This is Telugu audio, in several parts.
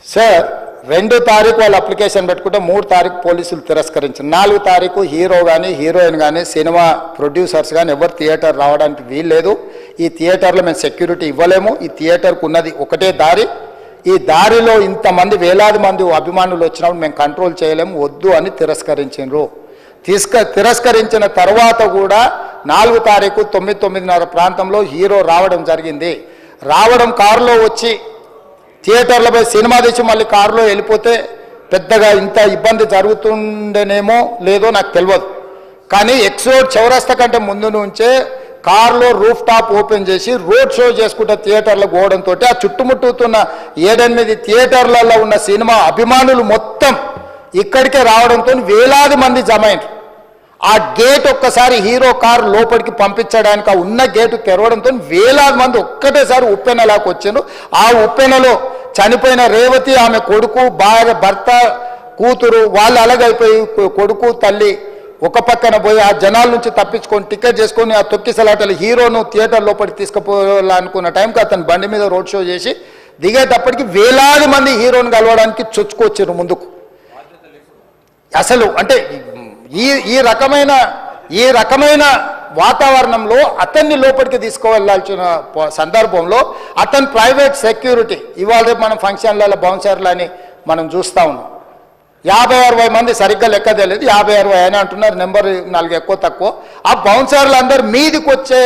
సార్ 2 తారీఖు వాళ్ళు అప్లికేషన్ పెట్టుకుంటే 3 తారీఖు పోలీసులు తిరస్కరించారు. 4 తారీఖు హీరో కానీ హీరోయిన్ కానీ సినిమా ప్రొడ్యూసర్స్ కానీ ఎవరు థియేటర్ రావడానికి వీల్లేదు. ఈ థియేటర్లో మేము సెక్యూరిటీ ఇవ్వలేము. ఈ థియేటర్కు ఉన్నది ఒకటే దారి. ఈ దారిలో ఇంతమంది వేలాది మంది అభిమానులు వచ్చినప్పుడు మేము కంట్రోల్ చేయలేము, వద్దు అని తిరస్కరించారు. తిరస్కరించిన తర్వాత కూడా 4 తారీఖు 9:30 ప్రాంతంలో హీరో రావడం జరిగింది. రావడం కారులో వచ్చి థియేటర్లపై సినిమా తెచ్చి మళ్ళీ కారులో వెళ్ళిపోతే పెద్దగా ఇంత ఇబ్బంది జరుగుతుండేనేమో లేదో నాకు తెలియదు. కానీ ఎక్స్రోడ్ చౌరస్తా కంటే ముందు నుంచే కారులో రూఫ్ టాప్ ఓపెన్ చేసి రోడ్ షో చేసుకుంటే థియేటర్లకు పోవడంతో ఆ చుట్టుముట్టుతున్న 7-8 థియేటర్లలో ఉన్న సినిమా అభిమానులు మొత్తం ఇక్కడికే రావడంతో వేలాది మంది జమైండ్రు. ఆ గేట్ ఒక్కసారి హీరో కారు లోపలికి పంపించడానికి ఆ ఉన్న గేటు తెరవడంతో వేలాది మంది ఒక్కటేసారి ఉప్పెనలాకి వచ్చారు. ఆ ఉప్పెనలో చనిపోయిన రేవతి, ఆమె కొడుకు, భార్య, భర్త, కూతురు వాళ్ళు అలాగైపోయి కొడుకు తల్లి ఒక పక్కన పోయి ఆ జనాల నుంచి తప్పించుకొని టికెట్ చేసుకొని ఆ తొక్కిసలాటలు హీరోను థియేటర్ లోపలికి తీసుకుపోవాలనుకున్న టైంకి అతను బండి మీద రోడ్ షో చేసి దిగేటప్పటికి వేలాది మంది హీరోని కలవడానికి చొచ్చుకొచ్చారు ముందుకు. అసలు అంటే ఈ రకమైన వాతావరణంలో అతన్ని లోపలికి తీసుకువెళ్ళాల్సిన సందర్భంలో అతను ప్రైవేట్ సెక్యూరిటీ ఇవాళ రేపు మనం ఫంక్షన్లలో బౌన్సర్లు అని మనం చూస్తూ ఉన్నాం. 50-60 మంది సరిగ్గా లెక్క తెలియదు, 50-60 అని అంటున్నారు, నెంబర్ 4 ఎక్కువ తక్కువ. ఆ బౌన్సర్లు అందరు మీదికి వచ్చే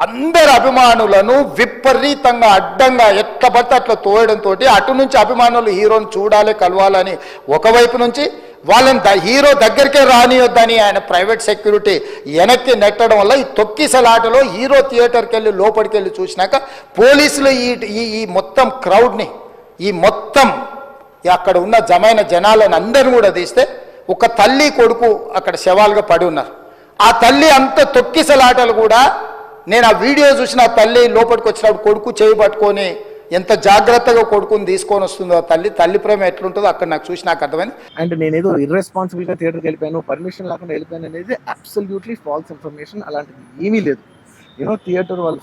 అందరు అభిమానులను విపరీతంగా అడ్డంగా ఎట్లా పడితే అట్లా తోయడంతో అటు నుంచి అభిమానులు హీరోని చూడాలి, కలవాలని ఒకవైపు నుంచి వాళ్ళని హీరో దగ్గరికే రానియొద్దని ఆయన ప్రైవేట్ సెక్యూరిటీ వెనక్కి నెట్టడం వల్ల ఈ తొక్కిసలాటలో హీరో థియేటర్కి వెళ్ళి లోపలికి వెళ్ళి చూసినాక పోలీసులు ఈ మొత్తం క్రౌడ్ని ఈ మొత్తం అక్కడ ఉన్న జమైన జనాలను అందరిని కూడా తీస్తే ఒక తల్లి కొడుకు అక్కడ శవాలుగా పడి ఉన్నారు. ఆ తల్లి అంత తొక్కిసలాటలు కూడా నేను ఆ వీడియో చూసిన ఆ తల్లి లోపలికి వచ్చినప్పుడు కొడుకు చేయి పట్టుకొని ఎంత జాగ్రత్తగా కొడుకుని తీసుకొని వస్తుందో తల్లి ప్రేమ ఎట్లుంటుందో అక్కడ నాకు చూసి నాకు అర్థమైంది. అండ్ నేను ఏదో ఇర్రెస్పాన్సిబుల్గా థియేటర్కి వెళ్ళిపోయాను, పర్మిషన్ లేకుండా వెళ్ళిపోయాను అనేది అబ్సల్యూట్లీ ఫాల్స్ ఇన్ఫర్మేషన్. అలాంటిది ఏమీ లేదు. థియేటర్ వాళ్ళు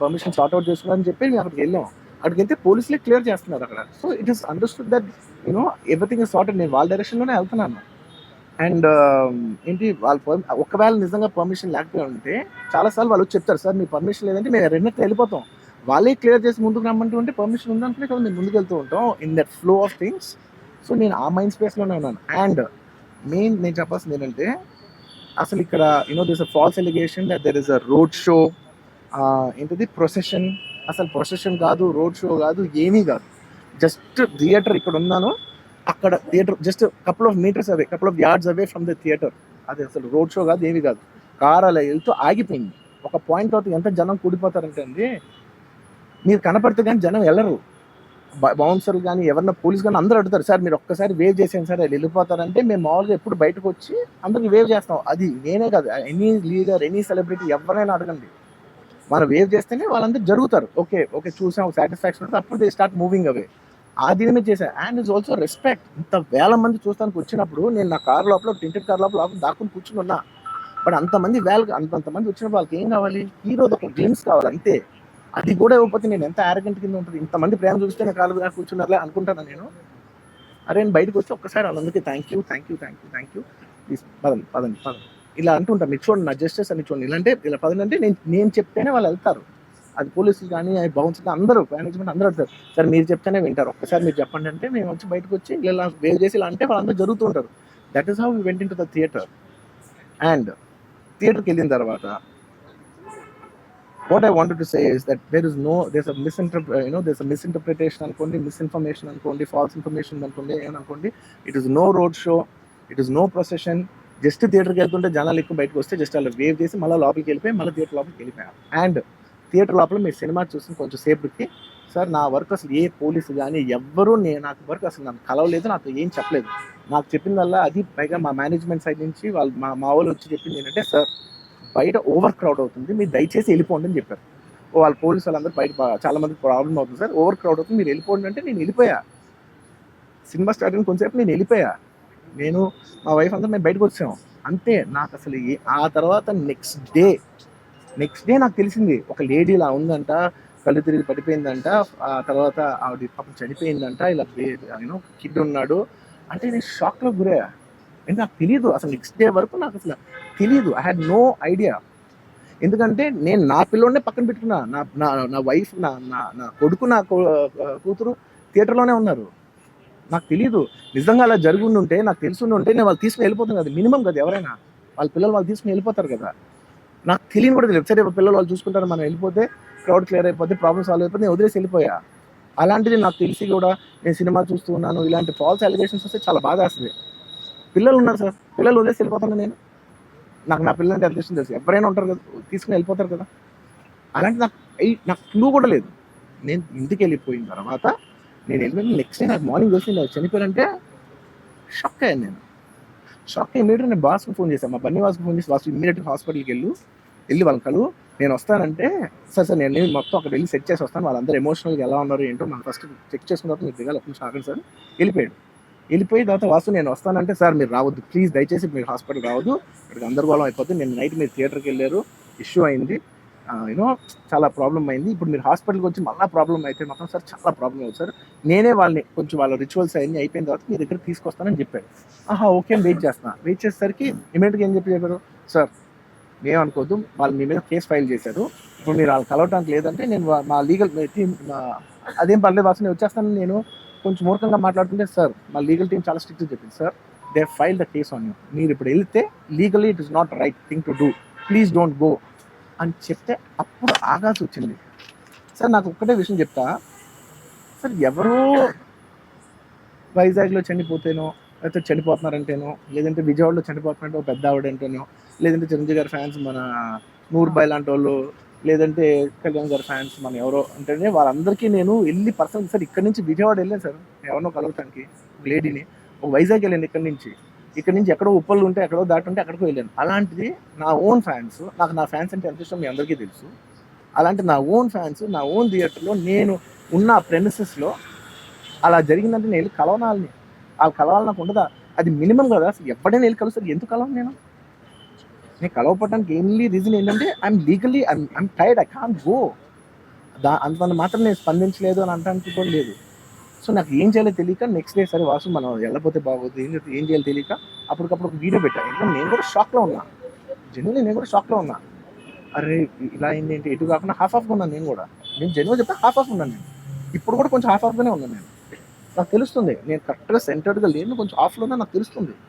పర్మిషన్ సార్ట్అవుట్ చేసుకున్నారని చెప్పి మేము అక్కడికి వెళ్ళాం. అక్కడికి వెళ్తే పోలీసులే క్లియర్ చేస్తున్నారు అక్కడ. So it is understood that everything is sorted. నేను వాళ్ళ డైరెక్షన్లోనే వెళ్తున్నాను. అండ్ ఏంటి వాళ్ళు ఒకవేళ నిజంగా పర్మిషన్ లేకపోయి ఉంటే చాలాసార్లు వాళ్ళు చెప్తారు, సార్ మీ పర్మిషన్ లేదంటే మేము రెండింటికి వెళ్ళిపోతాం, వాళ్ళే క్లియర్ చేసి ముందుకు రమ్మంటూ ఉంటే పర్మిషన్ ఉందనుకునే కదా మేము ముందుకు వెళ్తూ ఉంటాం in that flow of things. So నేను ఆ మైండ్ స్పేస్లోనే ఉన్నాను. అండ్ నేను చెప్పాల్సింది ఏంటంటే అసలు ఇక్కడ this a false allegation that there is a road show, ఏంటిది ప్రొసెషన్. అసలు ప్రొసెషన్ కాదు, రోడ్ షో కాదు, ఏమీ కాదు. జస్ట్ థియేటర్ ఇక్కడ ఉన్నాను, అక్కడ theatre just couple of metres away, couple of yards away from the theatre. అది అసలు రోడ్ షో కాదు, ఏమీ కాదు. కార్ అలా వెళ్తూ ఆగిపోయింది. ఒక పాయింట్ అవుతుంది ఎంత జనం కూడిపోతారంటే అండి, మీరు కనపడితే కానీ జనం వెళ్ళరు. బౌన్సర్లు కానీ ఎవరన్నా పోలీస్ కానీ అందరూ అడుగుతారు, సార్ మీరు ఒక్కసారి వేవ్ చేసాను సార్ అది వెళ్ళిపోతారంటే మేము మామూలుగా ఎప్పుడు బయటకు వచ్చి అందరికి వేవ్ చేస్తాం. అది నేనే కాదు, ఎనీ లీడర్, ఎనీ సెలబ్రిటీ ఎవరైనా అడగండి, మనం వేవ్ చేస్తేనే వాళ్ళందరూ జరుగుతారు. ఓకే చూసాం, సాటిస్ఫాక్షన్ ఉంటుంది, అప్పుడు దే స్టార్ట్ మూవింగ్ అవే. ఆ దీని మీద చేశాను. And it's also respect. ఇంత వేల మంది చూస్తానికి వచ్చినప్పుడు నేను నా కార్ లోపల టెంటెడ్ కార్ లోపల దాక్కుని కూర్చుని ఉన్నా. బట్ అంతమంది అంతమంది వచ్చినప్పుడు వాళ్ళకి ఏం కావాలి? హీరో ఒక డ్రీమ్స్ కావాలి అంతే. అది కూడా ఇవ్వకపోతే నేను ఎంత ఆరోగ్యంట్ కింద ఉంటుంది. ఇంతమంది ప్రేమ చూస్తే నా కాలు కూర్చున్నారులే అనుకుంటాను నేను. అరే నేను బయటకు వచ్చి ఒక్కసారి వాళ్ళందరికీ థ్యాంక్ యూ ప్లీజ్ పదండి ఇలా అంటుంటాను. మీరు చూడండి నా జస్టిస్ అని చూడండి, ఇలాంటే ఇలా పదండి అంటే నేను చెప్తేనే వాళ్ళు వెళ్తారు. అది పోలీసులు కానీ అది బౌన్సర్ అందరూ మేనేజ్మెంట్ అందరూ వెళ్తారు. సార్ మీరు చెప్తేనే వింటారు, ఒక్కసారి మీరు చెప్పండి అంటే మేము వచ్చి బయటకు వచ్చి ఇలా వేవ్ చేసి ఇలా అంటే వాళ్ళందరూ జరుగుతూ ఉంటారు. That is how we went into the theatre. And థియేటర్కి వెళ్ళిన తర్వాత what I wanted to say is that there's a misinterpretation అనుకోండి, misinformation అనుకోండి, false information అనుకోండి. It is no road show, it is no procession. Just థియేటర్కి వెళ్తుంటే జనాలు ఎక్కువ బయటకు వస్తే జస్ట్ అలా వేవ్ చేసి మళ్ళీ లోపలికి వెళ్ళిపోయి మళ్ళీ థియేటర్ లోపలికి వెళ్ళిపోయాం. అండ్ థియేటర్ లోపల మీరు సినిమా చూసి కొంచెం సేపటికి సార్ నా వర్క్ అసలు ఏ పోలీసు కానీ ఎవ్వరూ నాకు వర్క్ అసలు నాకు కలవలేదు, నాకు ఏం చెప్పలేదు. నాకు చెప్పిందల్లా అది పైగా మా మేనేజ్మెంట్ సైడ్ నుంచి వాళ్ళు మా వాళ్ళు వచ్చి చెప్పింది ఏంటంటే, సార్ బయట ఓవర్ క్రౌడ్ అవుతుంది, మీరు దయచేసి వెళ్ళిపోండి అని చెప్పారు. వాళ్ళ పోలీసు వాళ్ళందరూ బయట చాలా మందికి ప్రాబ్లం అవుతుంది, సార్ ఓవర్ క్రౌడ్ అవుతుంది మీరు వెళ్ళిపోండి అంటే నేను వెళ్ళిపోయా. సినిమా స్టార్ట్ అయిన కొంచెంసేపు నేను వెళ్ళిపోయా. నేను మా వైఫ్ అందరూ మేము బయటకు వచ్చాము అంతే. నాకు అసలు ఆ తర్వాత నెక్స్ట్ డే నాకు తెలిసింది ఒక లేడీ ఇలా ఉందంట, కళ్ళు తిరిగి పడిపోయిందంట, ఆ తర్వాత ఆవిడ పాపం చనిపోయిందంట, ఇలా యూనో కిడ్ ఉన్నాడు అంటే నేను షాక్లో గురయ్యా. అంటే నాకు తెలియదు అసలు, నెక్స్ట్ డే వరకు నాకు అసలు తెలియదు. I had no idea. ఎందుకంటే నేను నా పిల్లోడినే పక్కన పెట్టుకున్నా, నా నా నా వైఫ్, నా నా నా కొడుకు, నా కూతురు థియేటర్లోనే ఉన్నారు. నాకు తెలియదు. నిజంగా అలా జరుగుండుంటే, నాకు తెలుసుండుంటే నేను వాళ్ళు తీసుకుని వెళ్ళిపోతాను కదా, మినిమం కదా, ఎవరైనా వాళ్ళ పిల్లలు వాళ్ళు తీసుకుని వెళ్ళిపోతారు కదా. నాకు తెలియని కూడా తెలియదు. సరే పిల్లలు వాళ్ళు చూసుకుంటారు, మనం వెళ్ళిపోతే క్రౌడ్ క్లియర్ అయిపోతే, ప్రాబ్లమ్ సాల్వ్ అయిపోతే, నేను వదిలేసి వెళ్ళిపోయా. అలాంటిది నాకు తెలిసి కూడా నేను సినిమా చూస్తూ ఉన్నాను, ఇలాంటి ఫాల్స్ అలిగేషన్స్ వస్తే చాలా బాధ వేస్తుంది. పిల్లలు ఉన్నారు సార్, పిల్లలు వదిలేసి వెళ్ళిపోతాను నేను. నాకు నా పిల్లలు అంటే ఎంత ఇష్టం తెలుసు, ఎవరైనా ఉంటారు కదా, తీసుకుని వెళ్ళిపోతారు కదా. అలాంటి నాకు క్లూ కూడా లేదు. నేను ఇంటికి వెళ్ళిపోయిన తర్వాత నేను వెళ్ళిపోయిన నెక్స్ట్ డే నాకు మార్నింగ్ తెలిసి నేను చనిపోయానంటే షాక్ అయ్యాను నేను. షాక్ ఇమీడియట్గా నేను బాస్కి ఫోన్ చేశాను, మా బన్నీ వాసుకి ఫోన్ చేసి, వాసు ఇమీడియట్గా హాస్పిటల్కి వెళ్ళి వాళ్ళ కలు, నేను వస్తానంటే సార్ నేను మొత్తం అక్కడ వెళ్ళి సెట్ చేసి వస్తాను, వాళ్ళందరూ ఎమోషనల్గా ఎలా ఉన్నారు ఏంటో మనం ఫస్ట్ చెక్ చేసుకున్న తర్వాత మీరు దిగాలి, అప్పుడు ఆగండి సార్. వెళ్ళిపోయిన తర్వాత వాసు నేను వస్తానంటే, సార్ మీరు రావద్దు ప్లీజ్, దయచేసి మీరు హాస్పిటల్ రావద్దు, ఇక్కడ గందరగోళం అయిపోతుంది, నేను నైట్ మీరు థియేటర్కి వెళ్ళారు, ఇష్యూ అయింది, యూనో చాలా ప్రాబ్లం అయింది, ఇప్పుడు మీరు హాస్పిటల్కి వచ్చి మళ్ళీ ప్రాబ్లం అయితే మాత్రం సార్ చాలా ప్రాబ్లం అవుతుంది సార్, నేనే వాళ్ళని కొంచెం వాళ్ళ రిచువల్స్ అన్నీ అయిపోయిన తర్వాత మీ దగ్గర తీసుకొస్తానని చెప్పాడు. ఓకే అని వెయిట్ చేసేసరికి ఇమీడియట్గా ఏం చెప్పారు, సార్ ఏమనుకోవద్దు, వాళ్ళు మీ మీద కేసు ఫైల్ చేశారు, ఇప్పుడు మీరు వాళ్ళు కలవటానికి లేదంటే నేను మా లీగల్ టీమ్, అదేం పర్లేదు వాసు నేను వచ్చేస్తానని నేను కొంచెం మూర్ఖంగా మాట్లాడుతుంటే, సార్ మా లీగల్ టీం చాలా స్ట్రిక్ట్గా చెప్పింది, sir they file the case on you, మీరు ఇప్పుడు వెళ్తే legally it is not right thing to do, please don't go అని చెప్తే అప్పుడు ఆగాల్సి వచ్చింది. సార్ నాకు ఒక్కటే విషయం చెప్తా సార్, ఎవరో వైజాగ్లో చనిపోతేనో, లేకపోతే చనిపోతున్నారంటేనో, లేదంటే విజయవాడలో చనిపోతున్నారంటే ఒక పెద్ద ఆవిడంటేనో, లేదంటే చిరంజీవి గారి ఫ్యాన్స్ మన నూర్బాయ్ లాంటి వాళ్ళు, లేదంటే కళ్యాణ్ గారి ఫ్యాన్స్ మన ఎవరో అంటేనే వాళ్ళందరికీ నేను వెళ్ళి పర్సనల్ సార్ ఇక్కడ నుంచి విజయవాడ వెళ్ళాను సార్ ఎవరినో కలవటానికి, ఒక లేడీని, ఒక వైజాగ్ వెళ్ళాను ఇక్కడ నుంచి ఎక్కడో ఉప్పళ్ళు ఉంటే ఎక్కడో దాటి ఉంటే అక్కడికి వెళ్ళాను. అలాంటిది నా ఓన్ ఫ్యాన్స్, నాకు నా ఫ్యాన్స్ అంటే ఎంత ఇష్టం మీ అందరికీ తెలుసు, అలాంటి నా ఓన్ ఫ్యాన్స్ నా ఓన్ థియేటర్లో నేను ఉన్న ప్రెమిసెస్లో అలా జరిగిందంటే నేను వెళ్ళి కలవనాలని, వాళ్ళు కలవాలి నాకు ఉండదా, అది మినిమం కదా. అసలు ఎప్పుడైనా వెళ్ళి కలుస్తారు, ఎందుకు కలవను నేను కలవపడడానికి ఓన్లీ రీజన్ ఏంటంటే I'm legally I'm tired, I can't go. అంత మాత్రం నేను స్పందించలేదు అని అంటానికి కూడా లేదు. సో నాకు ఏం చేయాలో తెలియక నెక్స్ట్ డే సరే వాసు మనం వెళ్ళకపోతే బాగోదు, ఏం చేయాలో తెలియక అప్పటికప్పుడు ఒక వీడియో పెట్టాను. ఎందుకంటే నేను కూడా షాక్లో ఉన్నా, జెన్యున్లీ నేను కూడా షాక్లో ఉన్నా. అరే ఇలా అయింది ఏంటి, ఎటు కాకుండా హాఫ్ ఉన్నాను నేను జెన్యున్ చెప్తే హాఫ్ ఉన్నాను నేను, ఇప్పుడు కూడా కొంచెం హాఫ్గానే ఉన్నాను నేను. నాకు తెలుస్తుంది నేను కరెక్ట్గా సెంటర్డ్గా లేను, కొంచెం ఆఫ్లో ఉన్నా నాకు తెలుస్తుంది.